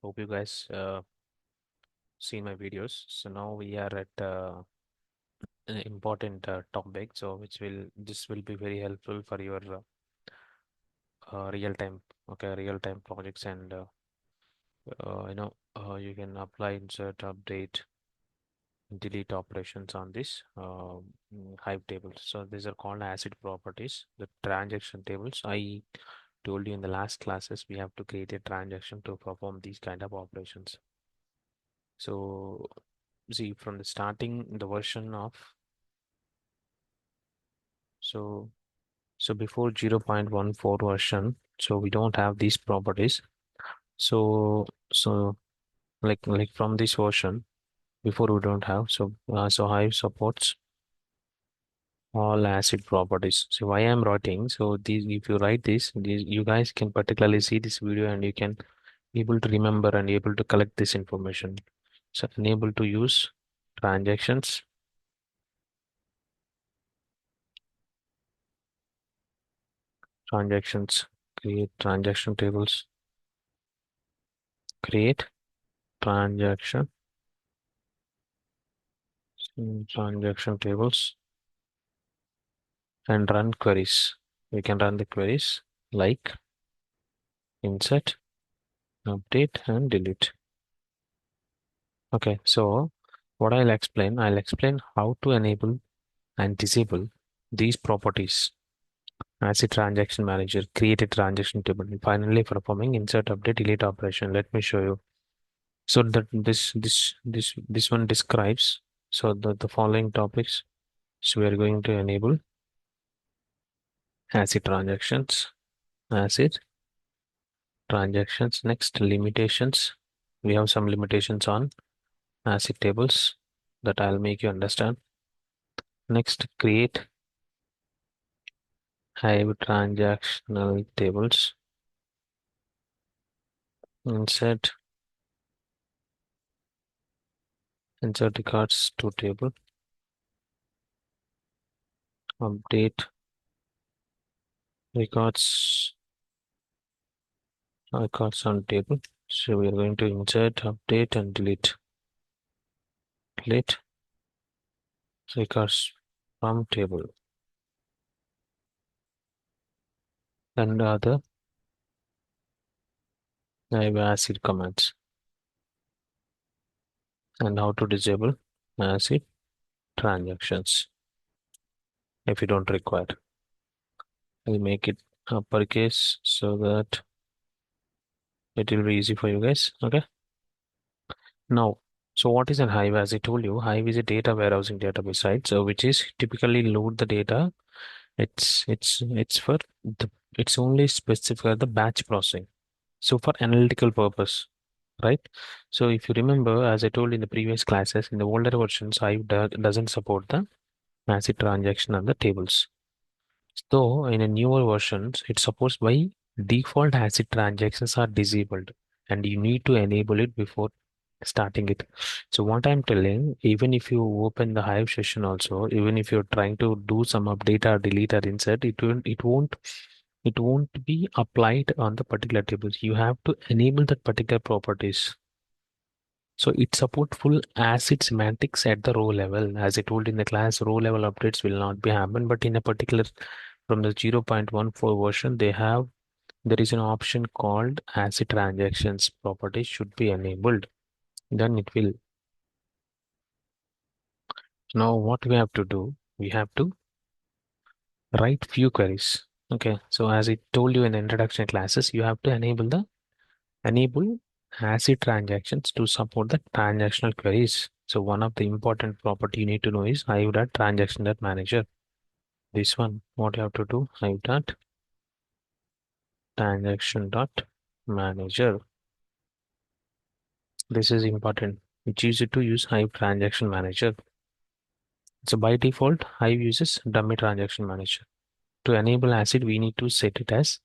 Hope you guys seen my videos. So now we are at an important topic. So which will this will be very helpful for your real time, okay, real time projects and you can apply, insert, update, delete operations on this Hive tables. So these are called ACID properties, the transaction tables. I told you in the last classes we have to create a transaction to perform these kind of operations. So see from the starting the version of so before 0.14 version, so we don't have these properties. So like from this version before we don't have. So Hive supports all ACID properties. So why I'm writing, so these, if you write this, these you guys can particularly see this video and you can able to remember and able to collect this information. So enable to use transactions, create transaction tables, create transaction transaction tables, and run queries. We can run the queries like insert, update, and delete. Okay, so what I'll explain how to enable and disable these properties as a transaction manager. Create a transaction table. And finally, performing insert, update, delete operation. Let me show you. So that this one describes the following topics. So we are going to enable ACID transactions, ACID transactions. Next, limitations. We have some limitations on ACID tables that I'll make you understand. Next, create Hive transactional tables. Insert records to table. Update records on table. So we are going to insert, update, and delete. Delete records from table. And other Hive ACID commands. And how to disable ACID transactions if you don't require. I'll make it uppercase so that it will be easy for you guys. Okay. Now, so what is an Hive? As I told you, Hive is a data warehousing database, right? So which is typically load the data. It's for the it's only specific for the batch processing. So for analytical purpose, right? So if you remember, as I told in the previous classes, in the older versions, Hive doesn't support the ACID transaction and the tables. So in a newer versions, it's supposed by default ACID transactions are disabled and you need to enable it before starting it. So what I'm telling, even if you open the Hive session also, even if you're trying to do some update or delete or insert, it won't be applied on the particular tables. You have to enable that particular properties. So it support full ACID semantics at the row level. As I told in the class, row level updates will not be happen, but in a particular from the 0.14 version, there is an option called ACID transactions property should be enabled. Then it will. Now what we have to do, we have to write few queries. Okay, so as I told you in the introduction classes, you have to enable ACID transactions to support the transactional queries. So one of the important property you need to know is Hive.transaction.manager. This one, what you have to do, Hive.transaction.manager. This is important. It's easy to use Hive Transaction Manager. So by default, Hive uses dummy transaction manager. To enable ACID, we need to set it as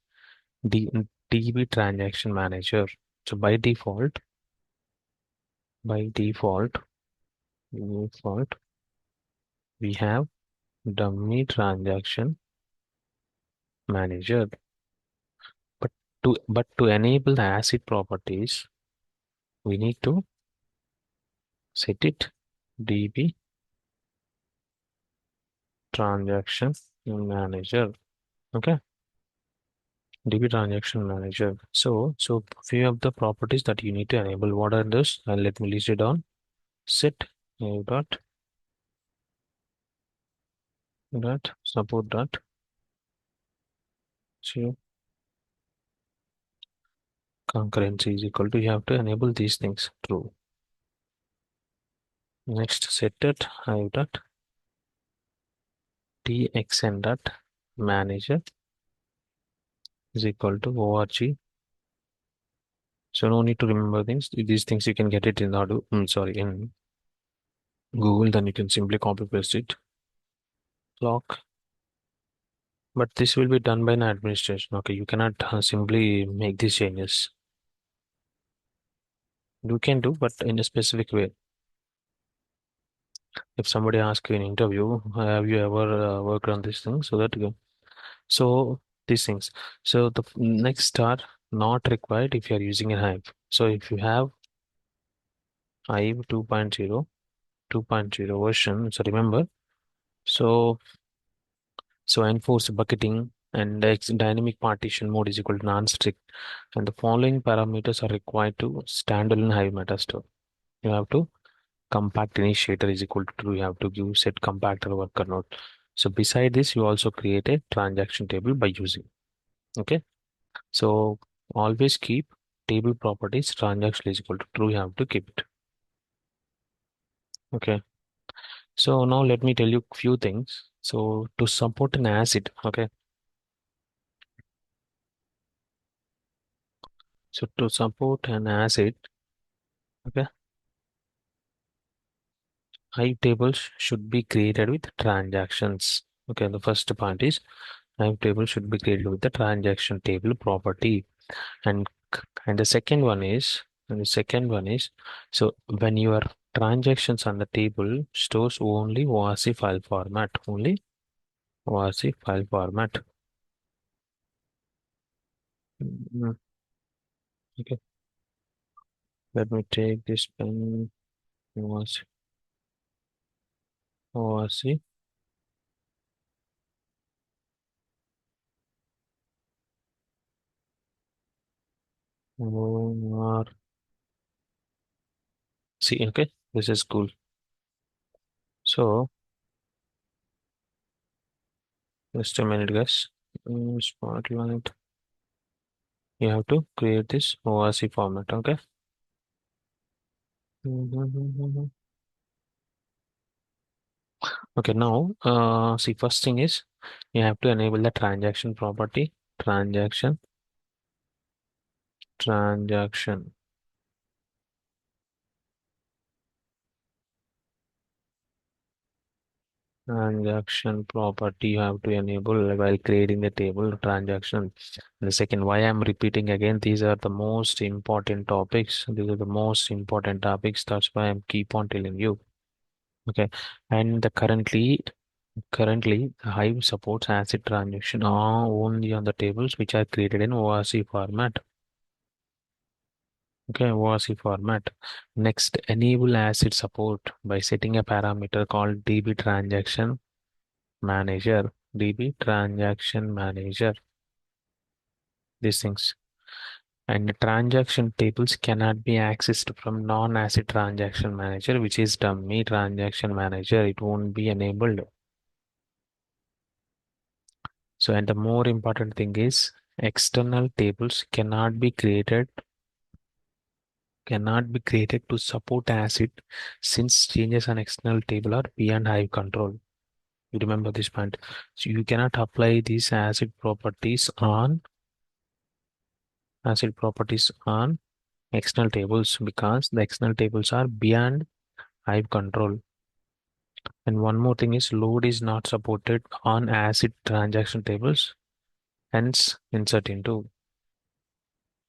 D DB transaction manager. So by default, we have dummy transaction manager. But to enable the ACID properties, we need to set it DB transaction manager. Okay, DB transaction manager. So few of the properties that you need to enable. What are those? Let me list it down. Set dot support dot so concurrency is equal to, you have to enable these things true. Next, set it hive dot txn dot manager is equal to org. So no need to remember things. These things you can get it in in Google. Then you can simply copy paste it. Clock, but this will be done by an administration. Okay, you cannot simply make these changes. You can do, but in a specific way. If somebody asks you in interview, have you ever worked on this thing? So that you so these things. So the next are not required if you are using a Hive. So if you have Hive 2.0, 2.0 version, so remember, so enforce bucketing and dynamic partition mode is equal to non-strict, and the following parameters are required to standalone Hive metastore. You have to compact initiator is equal to true. You have to give set compactor worker node. So beside this, you also create a transaction table by using. Okay. So always keep table properties transaction is equal to true. You have to keep it. Okay. So now let me tell you few things. So to support an ACID, okay. So to support an ACID, okay, Hive tables should be created with transactions. Okay, the first part is Hive table should be created with the transaction table property. And and the second one is so when your transactions on the table stores only ORC file format, only ORC file format. Mm, okay, let me take this pen. ORC, ORC. Okay, this is cool. So just a minute, guys. Spotlight. You have to create this ORC format. Okay. Okay, now see, first thing is you have to enable the transaction property, transaction, transaction, transaction property. You have to enable while creating the table transaction. And the second, why I'm repeating again, these are the most important topics. These are the most important topics. That's why I'm keep on telling you. Okay, and the currently Hive supports ACID transaction are only on the tables which are created in ORC format. Okay, ORC format. Next, enable ACID support by setting a parameter called DB transaction manager. DB transaction manager. These things. And the transaction tables cannot be accessed from non-ACID transaction manager, which is dummy transaction manager. It won't be enabled. So, and the more important thing is external tables cannot be created to support ACID since changes on external table are beyond Hive control. You remember this point. So you cannot apply these acid properties on external tables because the external tables are beyond Hive control. And one more thing is load is not supported on ACID transaction tables, hence insert into.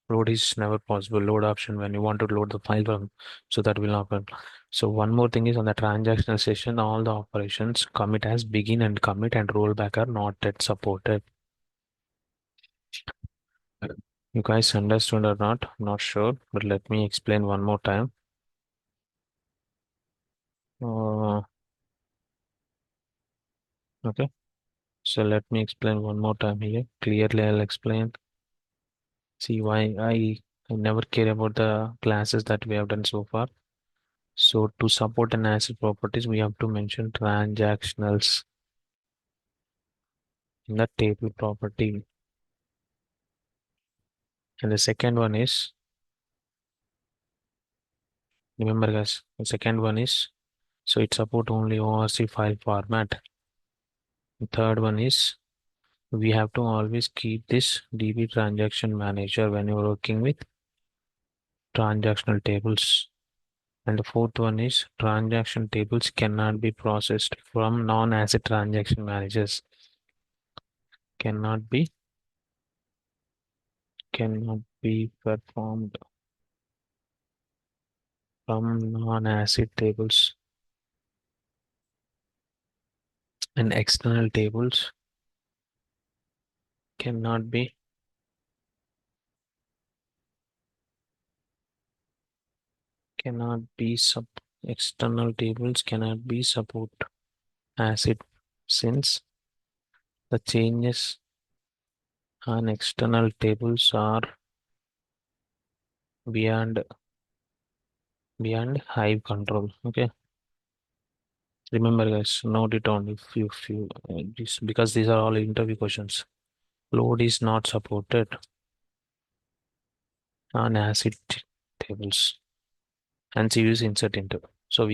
Load is never possible. Load option when you want to load the file from, so that will not happen. So one more thing is on the transactional session, all the operations commit as begin and commit and rollback are not yet supported. You guys understood or not? Not sure, but let me explain one more time. Uh, okay, so let me explain one more time here. Clearly, I'll explain. See why I never care about the classes that we have done so far. So to support an ACID properties, we have to mention transactionals in the table property. And the second one is, remember guys, the second one is, so it support only ORC file format. The third one is, we have to always keep this DB transaction manager when you're working with transactional tables. And the fourth one is transaction tables cannot be processed from non-ACID transaction managers. Cannot be cannot be performed from non-ACID tables, and external tables cannot be cannot be sub external tables cannot be support ACID, since the changes on external tables are beyond Hive control. Okay, remember guys, note it down if you this, because these are all interview questions. Load is not supported on ACID tables, and so use insert into. So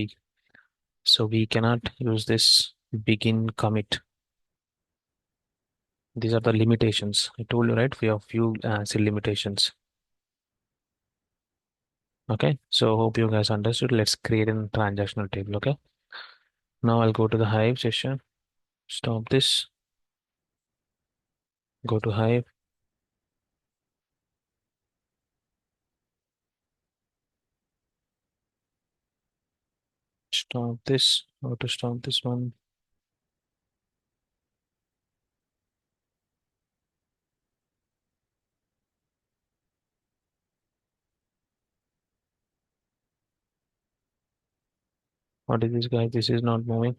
we cannot use this begin commit. These are the limitations. I told you, right? We have few ACID limitations. Okay, so hope you guys understood. Let's create a transactional table. Okay, now I'll go to the Hive session. Stop this. Go to Hive. Stop this. How to stop this one? What is this, guys? This is not moving.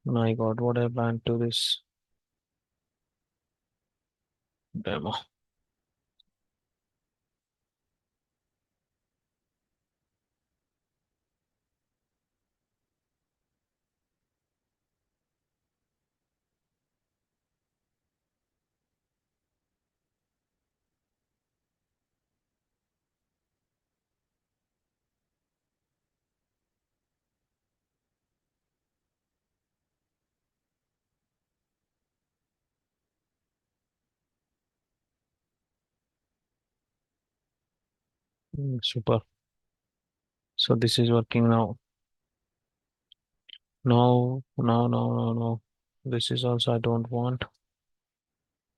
My God, what I planned to this demo. Super. So this is working now. No, no, no, no, no. This is also I don't want.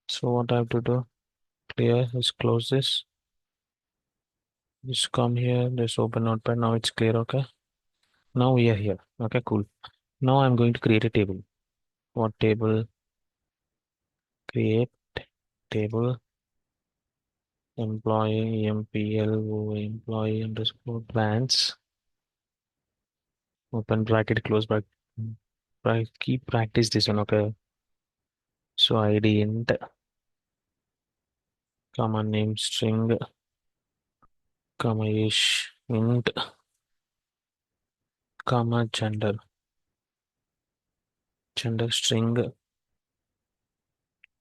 So what I have to do? Clear. Let's close this. Just come here. Let's open Notepad. Now it's clear. Okay. Now we are here. Okay, cool. Now I'm going to create a table. What table? Create table employee emplo employee underscore plans. Open bracket, close bracket. Right, keep practice this one. Okay. So ID int, comma name string, comma ish int, comma gender string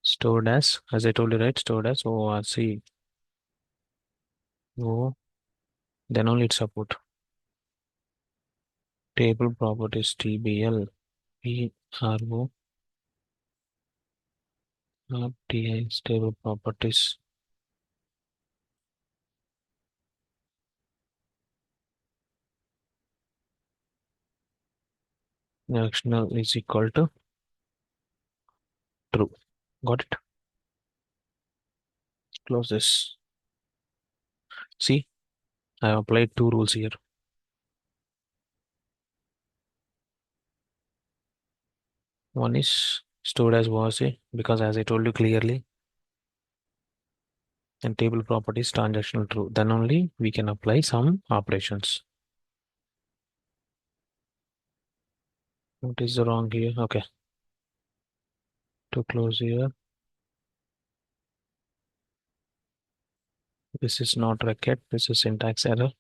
stored as I told you, right? Stored as ORC. Oh, then only it support. Table properties TBL PRO TI table properties. Directional is equal to true. Got it? Close this. See, I have applied two rules here. One is stored as was a, because as I told you clearly in table properties transactional true, then only we can apply some operations. What is wrong here? Okay, to close here. This is not record. This is syntax error.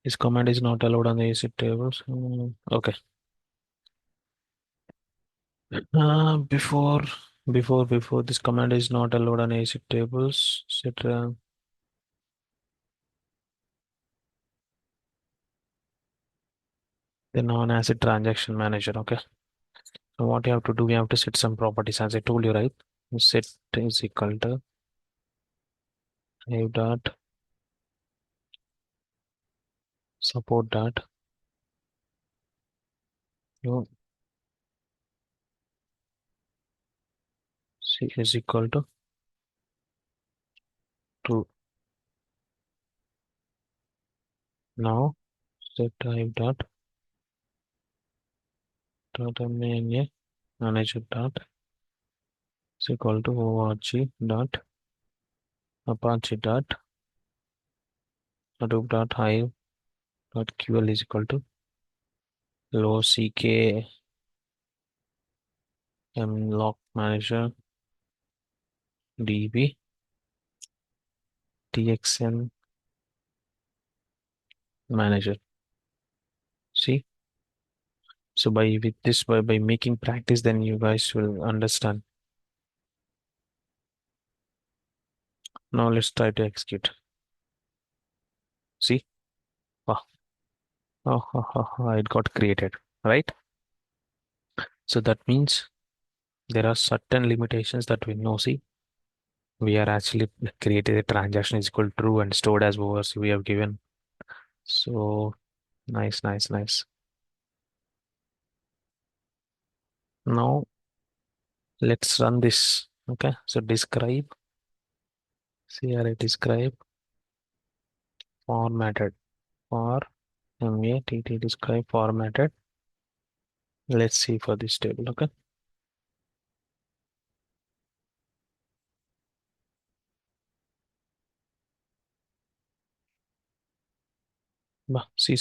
This command is not allowed on the ACID tables. Okay. Before before this command is not allowed on ACID tables. Etc. The non-ACID transaction manager. Okay. So what you have to do, we have to set some properties as I told you, right? Set is equal to hive dot support dot you c is equal to true. Now set hive dot manager dot is equal to org dot apache dot hadoop dot hive dot ql is equal to lock mlock manager db txn manager. See, so by with this by making practice, then you guys will understand. Now let's try to execute. See, oh, it got created, right? So that means there are certain limitations that we know. See, we are actually created a transaction is equal to true and stored as overs we have given. So nice, nice, nice. Now let's run this. Okay, so describe, describe formatted for matt describe formatted. Let's see for this table. Okay, see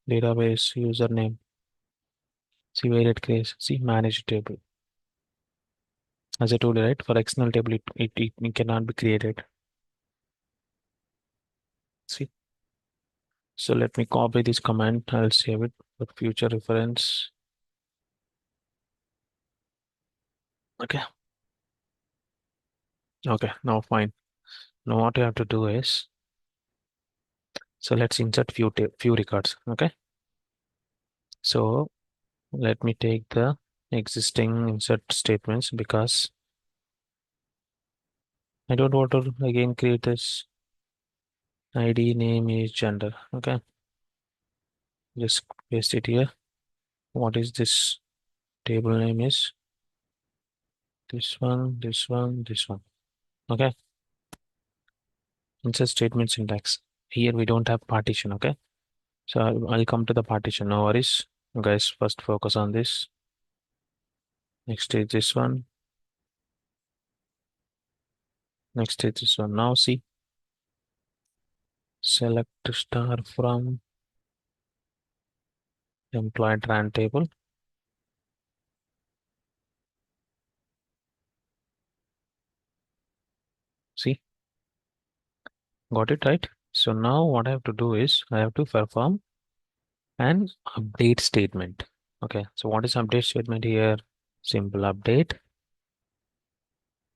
database username. See where it creates. See manage table. As I told you, right? For external table, it cannot be created. See. So let me copy this command. I'll save it for future reference. Okay. Okay. Now fine. Now what you have to do is, so let's insert few records. Okay. So let me take the existing insert statements because I don't want to again create this ID, name, age, gender. Okay. Just paste it here. What is this table name is? This one, this one, this one. Okay. Insert statement syntax. Here we don't have partition. Okay. So I'll come to the partition. No worries. Guys, first focus on this. Next is this one. Next is this one. Now see. Select star from employee tran table. See, got it right. So now what I have to do is I have to perform an update statement. Okay. So what is update statement here? Simple update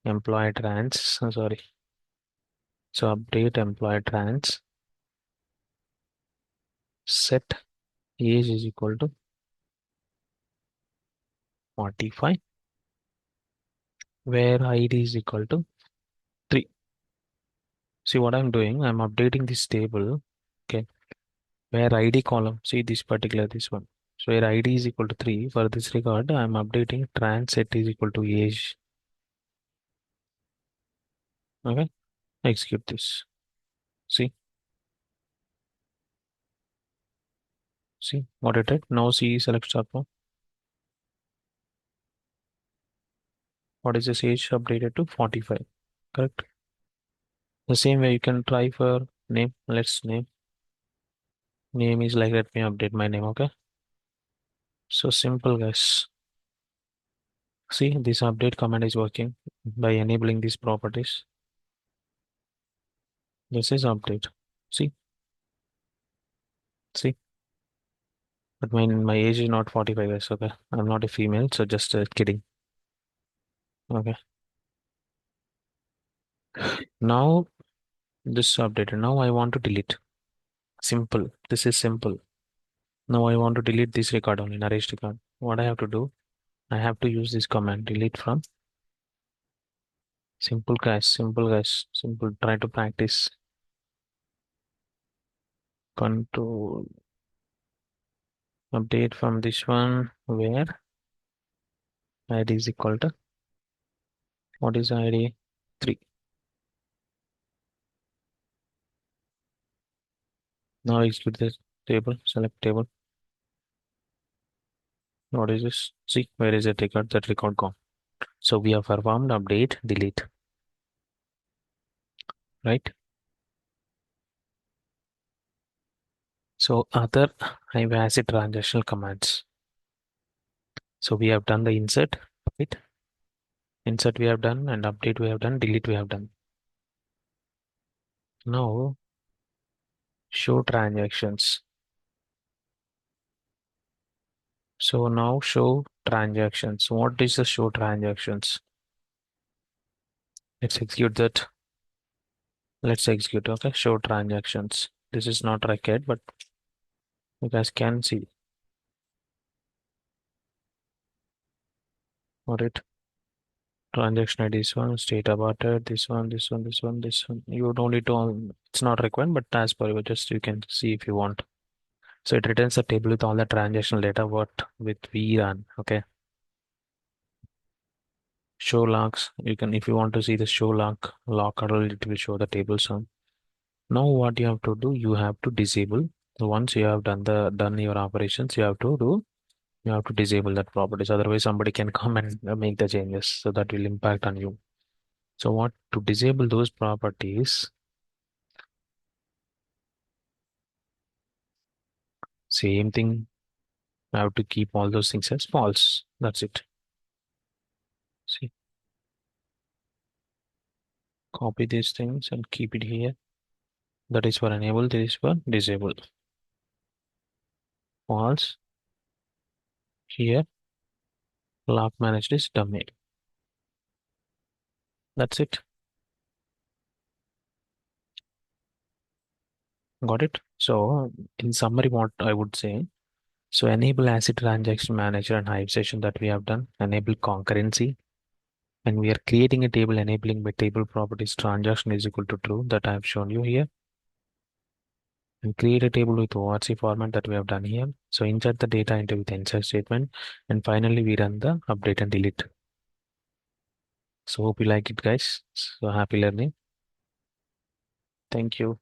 employee trans. Sorry. So update employee trans set age is equal to 45 where ID is equal to 3. See what I'm doing? I'm updating this table. Okay. Where ID column, see this one. So where ID is equal to 3 for this record, I'm updating trans set is equal to age. Okay. Execute this. See, see what it did. Now see select star from. What is this age updated to? 45. Correct. The same way you can try for name. Let's name. Name is like, let me update my name. Okay. So simple, guys. See, this update command is working by enabling these properties. This is update. See, see. But my age is not 45 guys. Okay. I'm not a female, so just kidding. Okay. Now this updated. Now I want to delete. Simple. This is simple. Now I want to delete this record only, narration record. What I have to do? I have to use this command, delete from. Simple guys, simple guys, simple. Try to practice. Control update from this one where id is equal to, what is id? 3. Now execute this table, select table. What is this? See, where is that record? That record gone. So we have performed update, delete, right? So other Hive ACID transactional commands. So we have done the insert, right? Insert we have done, and update we have done, delete we have done. Now show transactions. So now show transactions. What is the show transactions? Let's execute that. Let's execute. Okay, show transactions. This is not record, but you guys can see. Got it. Transaction ID this one, state aborted, this one, this one, this one, this one. You don't need to, it's not required, but as per you, just you can see if you want. So it returns a table with all the transactional data what with V run. Okay. Show logs. You can, if you want to see the show log control, it will show the table sum. Now what you have to do, you have to disable. Once you have done your operations, you have to disable that properties. Otherwise, somebody can come and make the changes. So that will impact on you. So what to disable those properties? Same thing. I have to keep all those things as false. That's it. See, copy these things and keep it here. That is for enable. This is for disable. False. Here, lock managed is dummy. That's it. Got it. So in summary, what I would say. So enable ACID transaction manager and Hive session that we have done. Enable concurrency. And we are creating a table enabling by table properties transaction is equal to true that I have shown you here. And create a table with ORC format that we have done here. So insert the data into with insert statement. And finally, we run the update and delete. So hope you like it, guys. So happy learning. Thank you.